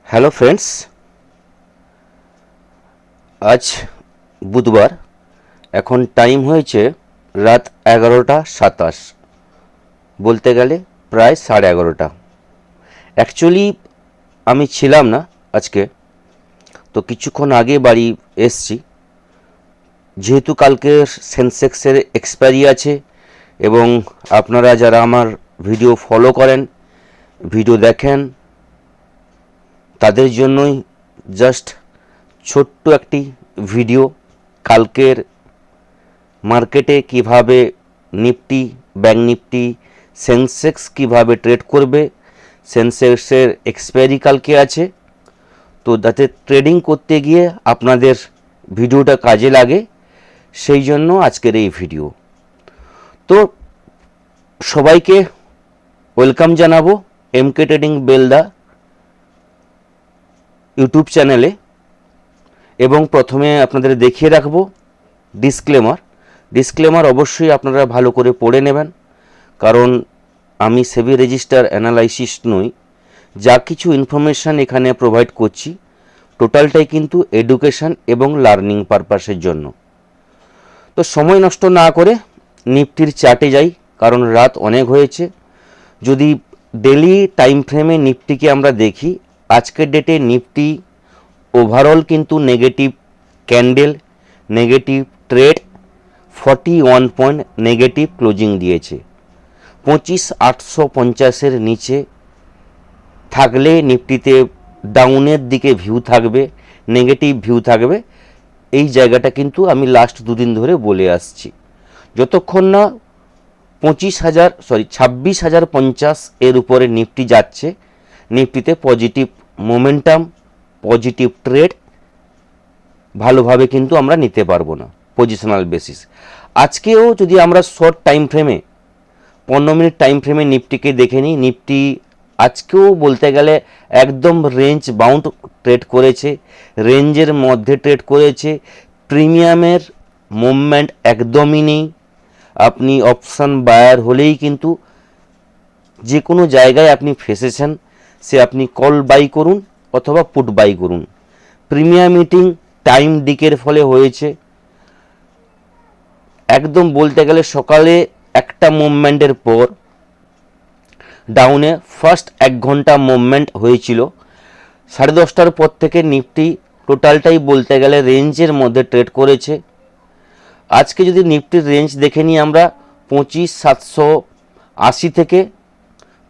Hello friends, আজ বুধবার, এখন টাইম হয়েছে রাত 11:27, বলতে গেলে প্রায় 11:30। অ্যাকচুয়ালি আমি ছিলাম না আজকে, তো কিছুক্ষণ আগে বাড়ি এসছি। যেহেতু কালকের সেন্সেক্সের এক্সপায়ারি আছে এবং আপনারা যারা আমার ভিডিও ফলো করেন, ভিডিও দেখেন, তাদের জন্যই জাস্ট ছোট্ট একটি ভিডিও। কালকের মার্কেটে কিভাবে নিফটি, ব্যাঙ্ক নিফটি, সেন্সেক্স কিভাবে ট্রেড করবে। সেন্সেক্সের এক্সপায়ারি কালকে আছে, তো যাতে ট্রেডিং করতে গিয়ে আপনাদের ভিডিওটা কাজে লাগে, সেই জন্য আজকের এই ভিডিও। তো সবাইকে ওয়েলকাম জানাবো এমকে ট্রেডিং বেলদা ইউটিউব চ্যানেলে। এবং প্রথমে আপনাদের দেখিয়ে রাখবো ডিসক্লেমার অবশ্যই আপনারা ভালো করে পড়ে নেবেন, কারণ আমি সেবি রেজিস্টার অ্যানালাইসিস নই। যা কিছু ইনফরমেশান এখানে প্রোভাইড করছি, টোটালটাই কিন্তু এডুকেশান এবং লার্নিং পারপাসের জন্য। তো সময় নষ্ট না করে নিফটির চার্টে যাই, কারণ রাত অনেক হয়েছে। যদি ডেলি টাইম ফ্রেমে নিফটিকে আমরা দেখি, আজকের ডেটে নিফটি ওভারঅল কিন্তু negative candle, negative trade, 41 point negative closing দিয়েছে। 25,850-এর নিচে থাকলে নিফটিতে ডাউনের দিকে ভিউ থাকবে, নেগেটিভ ভিউ থাকবে। এই জায়গাটা কিন্তু আমি লাস্ট দুদিন ধরে বলে আসছি। যতক্ষণ না 26,50 এর উপরে নিফটি যাচ্ছে, নিফটিতে পজিটিভ মোমেন্টাম, পজিটিভ ট্রেড ভালোভাবে কিন্তু আমরা নিতে পারবো না পজিশনাল বেসিস। আজকেও যদি আমরা শর্ট টাইম ফ্রেমে 15 মিনিট টাইম ফ্রেমে নিফটিকে দেখে নিই, নিফটি আজকেও বলতে গেলে একদম রেঞ্জ বাউন্ড ট্রেড করেছে, রেঞ্জের মধ্যে ট্রেড করেছে। প্রিমিয়ামের মুভমেন্ট একদমই নেই। আপনি অপশান বায়ার হলেই কিন্তু যে কোনো জায়গায় আপনি ফেসেছেন, সে আপনি কল বাই করুন অথবা পুট বাই করুন। প্রিমিয়াম মিটিং টাইম দিকের ফলে হয়েছে। একদম বলতে গেলে সকালে একটা মুভমেন্টের পর ডাউনে ফার্স্ট 1 ঘন্টা মুভমেন্ট হয়েছিল। 10:30টার পর থেকে নিফটি টোটালটাই বলতে গেলে রেঞ্জের মধ্যে ট্রেড করেছে। আজকে যদি নিফটির রেঞ্জ দেখে নিই আমরা, 25,780 থেকে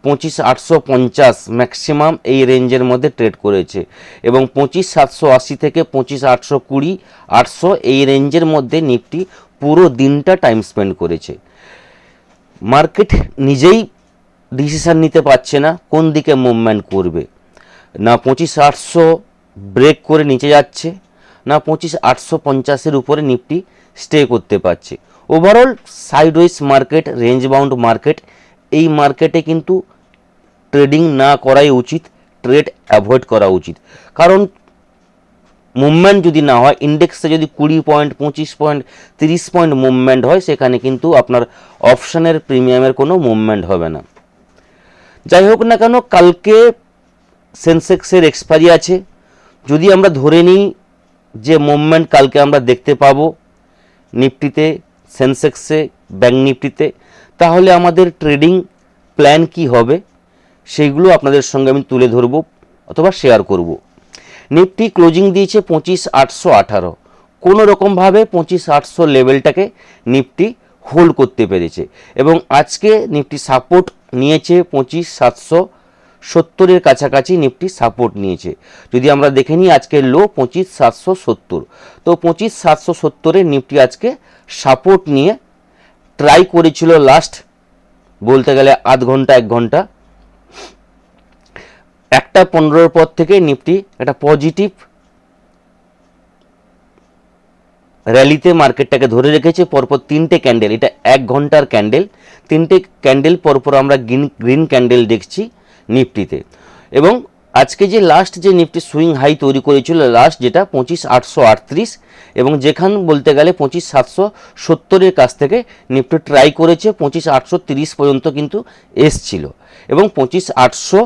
25,850 ম্যাক্সিমাম এই রেঞ্জের মধ্যে ট্রেড করেছে, এবং 25,780 থেকে 25,820, 800 এই রেঞ্জের মধ্যে নিফটি পুরো দিনটা টাইম স্পেন্ড করেছে। মার্কেট নিজেই ডিসিশান নিতে পারছে না কোন দিকে মুভমেন্ট করবে। না 25,800 ব্রেক করে নিচে যাচ্ছে, না 25,850-এর উপরে নিফটি স্টে করতে পারছে। Overall sideways market, range bound market. এই মার্কেটে কিন্তু ট্রেডিং না করাই উচিত, ট্রেড অ্যাভয়েড করা উচিত। কারণ মুভমেন্ট যদি না হয়, ইন্ডেক্সে যদি 20 পয়েন্ট, 25 পয়েন্ট, 30 পয়েন্ট মুভমেন্ট হয়, সেখানে কিন্তু আপনার অপশানের প্রিমিয়ামের কোনো মুভমেন্ট হবে না। যাই হোক না কেন, কালকে সেন্সেক্সের এক্সপায়ারি আছে। যদি আমরা ধরে নিই যে মুভমেন্ট কালকে আমরা দেখতে পাবো নিফটিতে, সেন্সেক্সে, ব্যাঙ্ক নিফটিতে, তাহলে আমাদের ট্রেডিং প্ল্যান কি হবে সেইগুলো আপনাদের সঙ্গে আমি তুলে ধরবো অথবা শেয়ার করব। নিফটি ক্লোজিং দিয়েছে 25,818। কোনো রকমভাবে 25,800 লেভেলটাকে নিফটি হোল্ড করতে পেরেছে, এবং আজকে নিফটি সাপোর্ট নিয়েছে 25,770-এর কাছাকাছি নিফটি সাপোর্ট নিয়েছে। যদি আমরা দেখে নিই আজকের লো 25,770, তো 25,770-এ নিফটি আজকে সাপোর্ট নিয়ে ট্রাই করেছিল লাস্ট বলতে গেলে আধ ঘন্টা 1 ঘন্টা। 1:15 পর থেকে নিফটি একটা পজিটিভ র্যালিতে মার্কেটটাকে ধরে রেখেছে। পরপর 3টে ক্যান্ডেল, এটা 1 ঘন্টার ক্যান্ডেল, 3টে ক্যান্ডেল পরপর আমরা গ্রিন ক্যান্ডেল দেখছি নিফটিতে। এবং আজকে যে লাস্ট যে নিফটি সুইং হাই তৈরি করেছিল লাস্ট, যেটা 25,838, এবং যেখান বলতে গেলে 25,770-এর কাছ থেকে নিফটি ট্রাই করেছে 25,830 পর্যন্ত কিন্তু এসছিল, এবং 25,800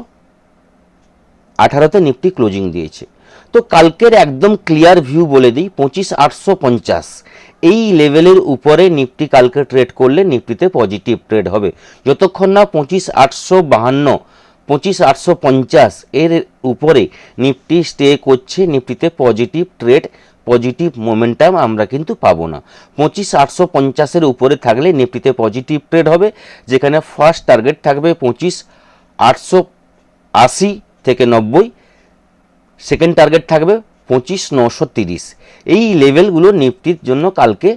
18তে নিফটি ক্লোজিং দিয়েছে। তো কালকের একদম ক্লিয়ার ভিউ বলে দিই, 25,850 এই লেভেলের উপরে নিফটি কালকে ট্রেড করলে নিফটিতে পজিটিভ ট্রেড হবে। যতক্ষণ না 25,852 25,850 এর উপরে নিফটি স্টে করছে, নিফটিতে পজিটিভ ট্রেড পজিটিভ মোমেন্টাম আমরা কিন্তু পাবো না। 25,850-এর উপরে থাকলে নিফটিতে পজিটিভ ট্রেড হবে, যেখানে ফার্স্ট টার্গেট থাকবে 25,880 থেকে 90, সেকেন্ড টার্গেট থাকবে 25,930। এই লেভেলগুলো নিফটির জন্য কালকে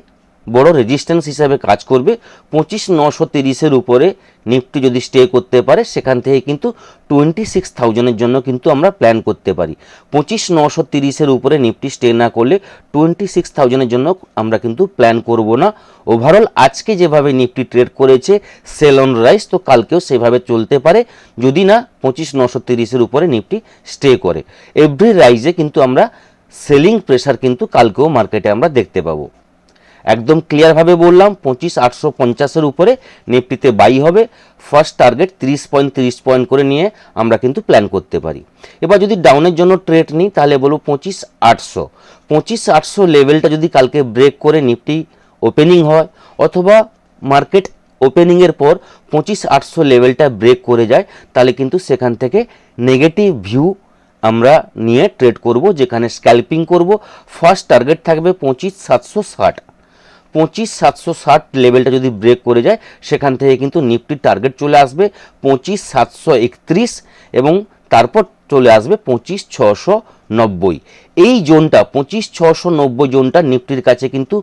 বড় রেজিস্ট্যান্স হিসাবে কাজ করবে। 25,930-এর উপরে নিফটি যদি স্টে করতে পারে, সেখান থেকে কিন্তু 26,000-এর জন্য কিন্তু আমরা প্ল্যান করতে পারি। 25,930-এর উপরে নিফটি স্টে না করলে 26,000-এর জন্য আমরা কিন্তু প্ল্যান করব না। ওভারঅল আজকে যেভাবে নিফটি ট্রেড করেছে সেল অন রাইজ, তো কালকেও সেভাবে চলতে পারে যদি না 25,930-এর উপরে নিফটি স্টে করে। এভরি রাইজে কিন্তু আমরা সেলিং প্রেসার কিন্তু কালকেও মার্কেটে আমরা দেখতে পাবো। একদম ক্লিয়ারভাবে বললাম, 25,850-এর উপরে নিফটিতে বাই হবে। ফার্স্ট টার্গেট 30 পয়েন্ট করে নিয়ে আমরা কিন্তু প্ল্যান করতে পারি। এবার যদি ডাউনের জন্য ট্রেড নিই, তাহলে বলবো 25,800 লেভেলটা যদি কালকে ব্রেক করে নিফটি ওপেনিং হয়, অথবা মার্কেট ওপেনিংয়ের পর 25,800 লেভেলটা ব্রেক করে যায়, তাহলে কিন্তু সেখান থেকে নেগেটিভ ভিউ আমরা নিয়ে ট্রেড করব, যেখানে স্ক্যাল্পিং করব। ফার্স্ট টার্গেট থাকবে 25,760। 25,760 লেভেলটা যদি ব্রেক করে যায়, সেখান থেকে কিন্তু নিফটির টার্গেট চলে আসবে 25,731 এবং তারপর চলে আসবে 25,690। এই জোনটা 25,690 জোনটা নিফটির কাছে কিন্তু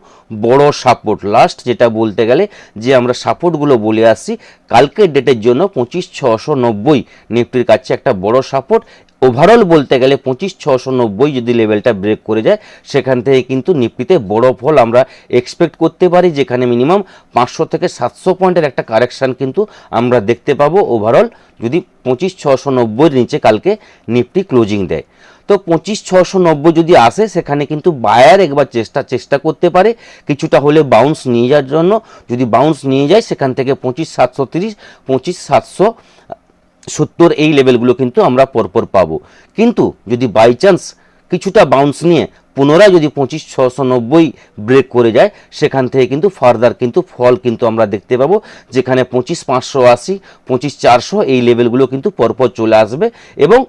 বড় সাপোর্ট। লাস্ট যেটা বলতে গেলে যে আমরা সাপোর্টগুলো বলে আসছি, কালকের ডেটের জন্য 25,690 নিফটির কাছে একটা বড় সাপোর্ট। ওভারঅল বলতে গেলে 25,690 যদি লেভেলটা ব্রেক করে যায়, সেখান থেকে কিন্তু নিফটিতে বড় ফল আমরা এক্সপেক্ট করতে পারি, যেখানে মিনিমাম 500 থেকে 700 পয়েন্টের একটা কারেকশান কিন্তু আমরা দেখতে পাবো ওভারঅল, যদি 25,690-এর নিচে কালকে নিফটি ক্লোজিং দেয়। তো 25,690 যদি আসে, সেখানে কিন্তু বায়ার একবার চেষ্টা করতে পারে কিছুটা হলে বাউন্স নিয়ে যাওয়ার জন্য। যদি বাউন্স নিয়ে যায়, সেখান থেকে 25,730, 25,770 এই লেভেলগুলো কিন্তু আমরা পরপর পাবো। কিন্তু যদি বাই চান্স কিছুটা বাউন্স নিয়ে পুনরায় যদি 25,690 ব্রেক করে যায়, সেখান থেকে কিন্তু ফার্দার কিন্তু ফল কিন্তু আমরা দেখতে পাবো, যেখানে 25,580, 25,400 এই লেভেলগুলো কিন্তু পরপর চলে আসবে। এবং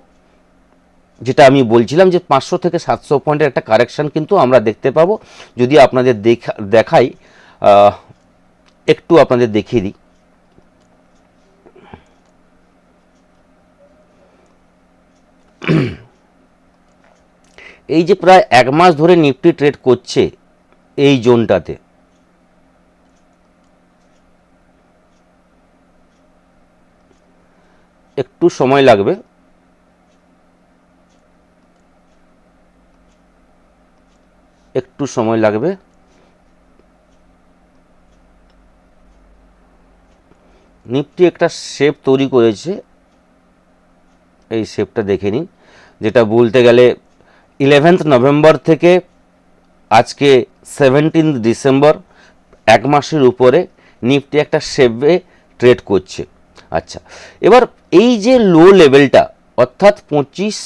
যেটা আমি বলছিলাম যে 500 থেকে 700 পয়েন্টের একটা কারেকশান কিন্তু আমরা দেখতে পাবো। যদি আপনাদের দেখাই, একটু আপনাদের দেখিয়ে দিই। এই যে প্রায় 1 মাস ধরে নিফটি ট্রেড করছে এই জোনটাতে, একটু সময় লাগবে। নিফটি একটা শেপ তৈরি করেছে, এই শেপটা দেখে নিন। যেটা বলতে গেলে 11 নভেম্বর থেকে আজকে 17 ডিসেম্বর, 1 মাসের উপরে নিফটি একটা শেপে ট্রেড করছে। আচ্ছা, এবার এই যে লো লেভেলটা, অর্থাৎ 25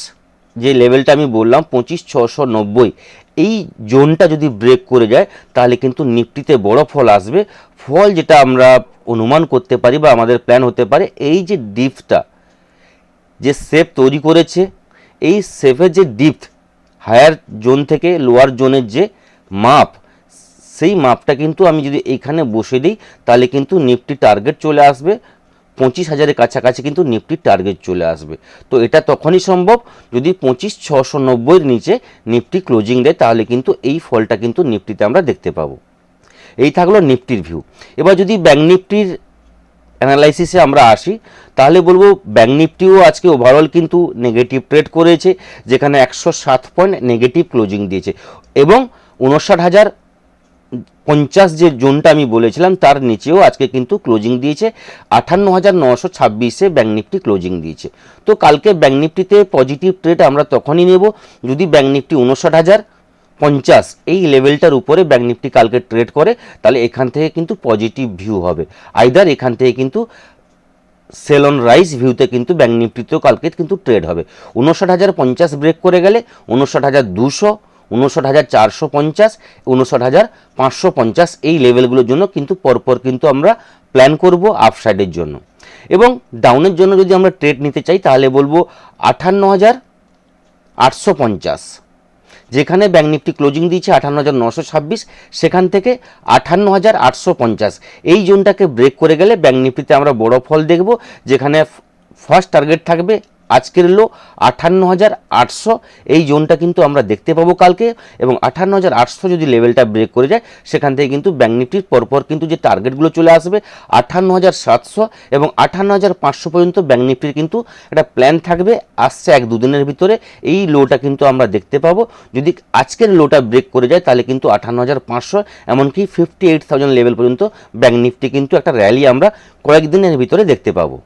যে লেভেলটা আমি বললাম 25,690, এই জোনটা যদি ব্রেক করে যায়, তাহলে কিন্তু নিফটিতে বড় ফল আসবে। ফল যেটা আমরা অনুমান করতে পারি বা আমাদের প্ল্যান হতে পারে, এই যে ডিপটা যে শেপ তৈরি করেছে, এই শেপের যে ডিপ হায়ার জোন থেকে লোয়ার জোনের যে মাপ, সেই মাপটা কিন্তু আমি যদি এইখানে বসে দিই, তাহলে কিন্তু নিফটি টার্গেট চলে আসবে 25,000-এর কাছাকাছি কিন্তু নিফটির টার্গেট চলে আসবে। তো এটা তখনই সম্ভব যদি 25,690-এর নিচে নিফটি ক্লোজিং দেয়, তাহলে কিন্তু এই ফলটা কিন্তু নিফটিতে আমরা দেখতে পাবো। এই থাকলো নিফটির ভিউ। এবার যদি ব্যাংক নিফটির অ্যানালাইসিসে আমরা আসি, তাহলে বলবো ব্যাংক নিফটিও আজকে ওভারঅল কিন্তু নেগেটিভ ট্রেড করেছে, যেখানে 107 পয়েন্ট নেগেটিভ ক্লোজিং দিয়েছে এবং 59,050 যে জোনটা আমি বলেছিলাম তার নিচেও আজকে কিন্তু ক্লোজিং দিয়েছে। 58,926-এ ব্যাংক নিফটি ক্লোজিং দিয়েছে। তো কালকে ব্যাংক নিফটিতে পজিটিভ ট্রেড আমরা তখনই নেব যদি ব্যাংক নিফটি 59,050 এই লেভেলটার উপরে ব্যাংক নিফটি কালকে ট্রেড করে, তাহলে এখান থেকে কিন্তু পজিটিভ ভিউ হবে। আইদার এখান থেকে কিন্তু সেল অন রাইজ ভিউতে কিন্তু ব্যাঙ্ক নিফটিতেও কালকে কিন্তু ট্রেড হবে। 59,050 ব্রেক করে গেলে 59,200, 59,450, 59,550 এই লেভেলগুলোর জন্য কিন্তু পরপর কিন্তু আমরা প্ল্যান করব আপসাইডের জন্য। এবং ডাউনের জন্য যদি আমরা ট্রেড নিতে চাই তাহলে বলবো 58,850, যেখানে ব্যাঙ্ক নিফটি ক্লোজিং দিয়েছে 58,926, সেখান থেকে 58,850 এই জোনটাকে ব্রেক করে গেলে ব্যাঙ্ক নিফটিতে আমরা বড় ফল দেখব, যেখানে ফার্স্ট টার্গেট থাকবে আজকের লো 58,800, এই জোনটা কিন্তু আমরা দেখতে পাবো কালকে। এবং 58,800 যদি লেভেলটা ব্রেক করে যায় সেখান থেকে কিন্তু ব্যাঙ্ক নিফটির পরপর কিন্তু যে টার্গেটগুলো চলে আসবে 58,700 এবং 58,500 পর্যন্ত ব্যাঙ্ক নিফটির কিন্তু একটা প্ল্যান থাকবে আসছে 1-2 দিনের ভিতরে। এই লোটা কিন্তু আমরা দেখতে পাবো, যদি আজকের লোটা ব্রেক করে যায় তাহলে কিন্তু 58,500 এমনকি 58,000 লেভেল পর্যন্ত ব্যাঙ্ক নিফটি কিন্তু একটা র্যালি আমরা কয়েকদিনের ভিতরে দেখতে পাবো।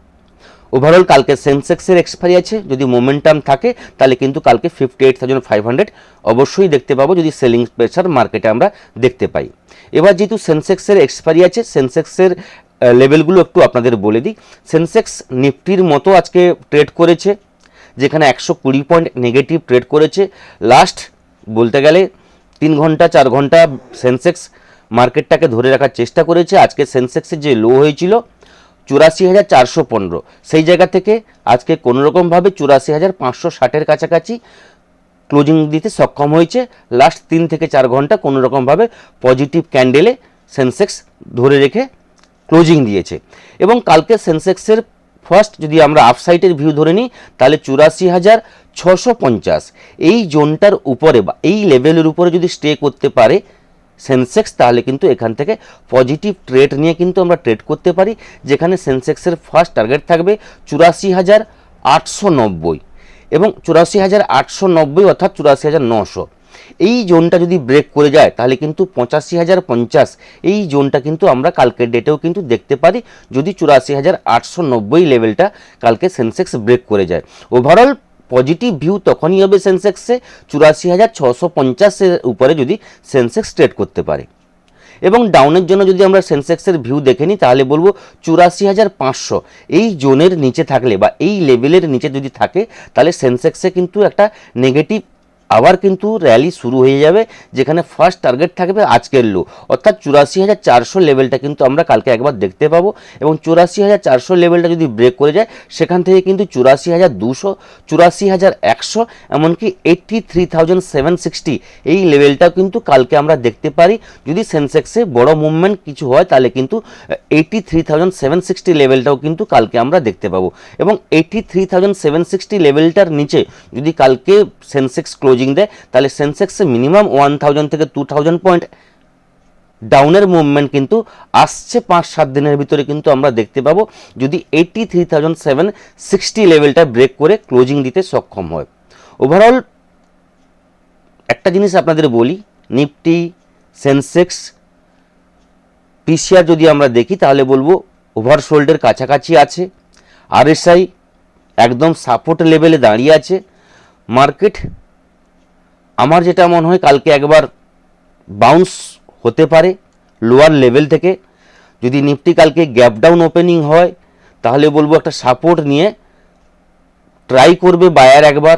ওভারঅল কালকে সেন্সেক্সের এক্সপায়ারি আছে, যদি মোমেন্টাম থাকে তাহলে কিন্তু কালকে 58,500 অবশ্যই দেখতে পাবো যদি সেলিং প্রেসার মার্কেটে আমরা দেখতে পাই। এবার যেহেতু সেন্সেক্সের এক্সপায়ারি আছে, সেন্সেক্সের লেভেলগুলো একটু আপনাদের বলে দিই। সেন্সেক্স নিফটির মতো আজকে ট্রেড করেছে, যেখানে 120 পয়েন্ট নেগেটিভ ট্রেড করেছে। লাস্ট বলতে গেলে 3 ঘন্টা 4 ঘন্টা সেন্সেক্স মার্কেটটাকে ধরে রাখার চেষ্টা করেছে। আজকে সেন্সেক্সের যে লো হয়েছিল 84,415, সেই জায়গা থেকে আজকে কোনোরকমভাবে 84,560-এর কাছাকাছি ক্লোজিং দিতে সক্ষম হয়েছে। লাস্ট 3 থেকে 4 ঘন্টা কোনোরকমভাবে পজিটিভ ক্যান্ডেলে সেন্সেক্স ধরে রেখে ক্লোজিং দিয়েছে। এবং কালকে সেন্সেক্সের ফার্স্ট যদি আমরা আপসাইডের ভিউ ধরে নিই তাহলে 84,650 এই জোনটার উপরে বা এই লেভেলের উপরে যদি স্টে করতে পারে সেন্সেক্স, তাহলে কিন্তু এখান থেকে পজিটিভ ট্রেড নিয়ে কিন্তু আমরা ট্রেড করতে পারি, যেখানে সেন্সেক্সের ফার্স্ট টার্গেট থাকবে 84,890 এবং 84,890 অর্থাৎ 84,900। এই জোনটা যদি ব্রেক করে যায় তাহলে কিন্তু 85,050 এই জোনটা কিন্তু আমরা কালকের ডেটেও কিন্তু দেখতে পারি, যদি 84,890 লেভেলটা কালকে সেন্সেক্স ব্রেক করে যায়। ওভারঅল পজিটিভ ভিউ তখনই হবে সেন্সেক্সে 84,650-এর উপরে যদি সেন্সেক্স ট্রেড করতে পারে। এবং ডাউনের জন্য যদি আমরা সেন্সেক্সের ভিউ দেখে নিই তাহলে বলবো 84,500 এই জোনের নিচে থাকলে বা এই লেভেলের নিচে যদি থাকে তাহলে সেন্সেক্সে কিন্তু একটা নেগেটিভ আবার কিন্তু র্যালি শুরু হয়ে যাবে, যেখানে ফার্স্ট টার্গেট থাকবে আজকের লো অর্থাৎ 84,400 লেভেলটা কিন্তু আমরা কালকে একবার দেখতে পাবো। এবং 84,400 লেভেলটা যদি ব্রেক করে যায় সেখান থেকে কিন্তু 84,200, 84,100 এমনকি 83,760 এই লেভেলটাও কিন্তু কালকে আমরা দেখতে পারি। যদি সেন্সেক্সে বড় মুভমেন্ট কিছু হয় তাহলে কিন্তু 83,760 লেভেলটাও কিন্তু কালকে আমরা দেখতে পাবো। এবং 83,760 লেভেলটার নিচে যদি কালকে সেন্সেক্স ক্লোজিং দেয় তাহলে সেন্সেক্সে মিনিমাম 1000 থেকে 2000 পয়েন্ট ডাউনের মুভমেন্ট কিন্তু আসছে 5-7 দিনের ভিতরে কিন্তু আমরা দেখতে পাবো, যদি 83,760 লেভেলটা ব্রেক করে ক্লোজিং দিতে সক্ষম হয়। ওভারঅল একটা জিনিস আপনাদের বলি, নিফটি, সেন্সেক্স, পিসিআর যদি আমরা দেখি তাহলে বলবো ওভারসোল্ডের কাছাকাছি আছে, আরএসআই একদম সাপোর্ট লেভেলে দাঁড়িয়ে আছে। মার্কেট আমার যেটা মনে হয় কালকে একবার বাউন্স হতে পারে লোয়ার লেভেল থেকে। যদি নিফটি কালকে গ্যাপ ডাউন ওপেনিং হয় তাহলে বলবো একটা সাপোর্ট নিয়ে ট্রাই করবে বায়ার একবার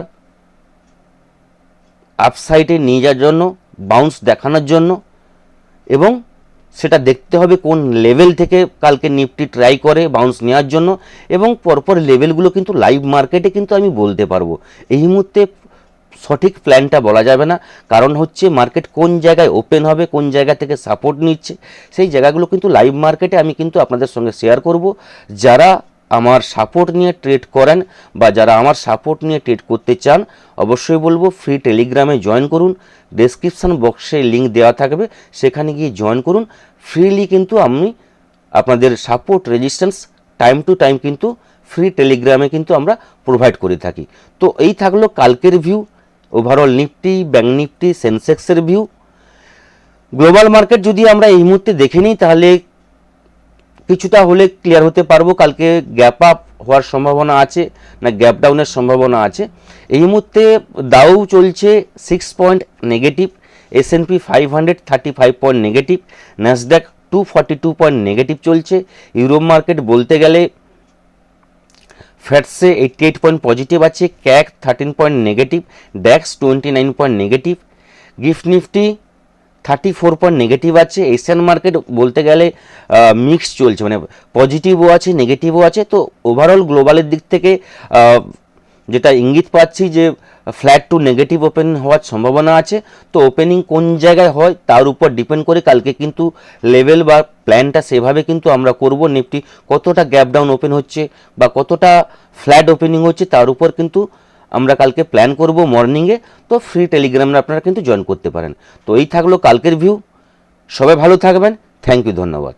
আপসাইডে নিয়ে যাওয়ার জন্য, বাউন্স দেখানোর জন্য। এবং সেটা দেখতে হবে কোন লেভেল থেকে কালকে নিফটি ট্রাই করে বাউন্স নেওয়ার জন্য। এবং পরপর লেভেলগুলো কিন্তু লাইভ মার্কেটে কিন্তু আমি বলতে পারবো, এই মুহূর্তে সঠিক প্ল্যানটা বলা যাবে না, কারণ হচ্ছে মার্কেট কোন জায়গায় ওপেন হবে, কোন জায়গা থেকে সাপোর্ট নিচ্ছে, সেই জায়গাগুলো কিন্তু লাইভ মার্কেটে আমি কিন্তু আপনাদের সঙ্গে শেয়ার করব। যারা আমার সাপোর্ট নিয়ে ট্রেড করেন বা যারা আমার সাপোর্ট নিয়ে ট্রেড করতে চান অবশ্যই বলবো ফ্রি টেলিগ্রামে জয়েন করুন, ডেসক্রিপশন বক্সে লিঙ্ক দেওয়া থাকবে, সেখানে গিয়ে জয়েন করুন। ফ্রিলি কিন্তু আমি আপনাদের support resistance time to time কিন্তু ফ্রি টেলিগ্রামে কিন্তু আমরা প্রোভাইড করে থাকি। তো এই থাকলো কালকের view, overall Nifty, bank Nifty, সেন্সেক্সের ভিউ। গ্লোবাল মার্কেট যদি আমরা এই মুহূর্তে দেখে নিই তাহলে কিছুটা হলে ক্লিয়ার হতে পারবো কালকে গ্যাপ আপ হওয়ার সম্ভাবনা আছে না গ্যাপ ডাউনের সম্ভাবনা আছে। এই মুহূর্তে দাউ চলছে 6 point negative, S&P 500 35 point negative, Nasdaq 242 point negative চলছে। ইউরোপ মার্কেট বলতে গেলে ফ্যাটসে 88 পয়েন্ট পজিটিভ আছে, ক্যাক 13 point negative, ড্যাক্স 29 point negative, gift Nifty 34 point negative আছে। এশিয়ান মার্কেট বলতে গেলে মিক্স চলছে, মানে পজিটিভও আছে নেগেটিভও আছে। তো ওভারঅল গ্লোবালের দিক থেকে যেটা ইঙ্গিত পাচ্ছি যে ফ্ল্যাট টু নেগেটিভ ওপেন হওয়ার সম্ভাবনা আছে। তো ওপেনিং কোন জায়গায় হয় তার উপর ডিপেন্ড করে কালকে কিন্তু লেভেল বা প্ল্যানটা সেভাবে কিন্তু আমরা করব। নিফটি কতটা গ্যাপ ডাউন ওপেন হচ্ছে বা কতটা ফ্ল্যাট ওপেনিং হচ্ছে তার উপর কিন্তু আমরা কালকে প্ল্যান করব মর্নিংয়ে। তো ফ্রি টেলিগ্রামে আপনারা কিন্তু জয়েন করতে পারেন। তো এই থাকলো কালকের ভিউ। সবাই ভালো থাকবেন। থ্যাংক ইউ, ধন্যবাদ।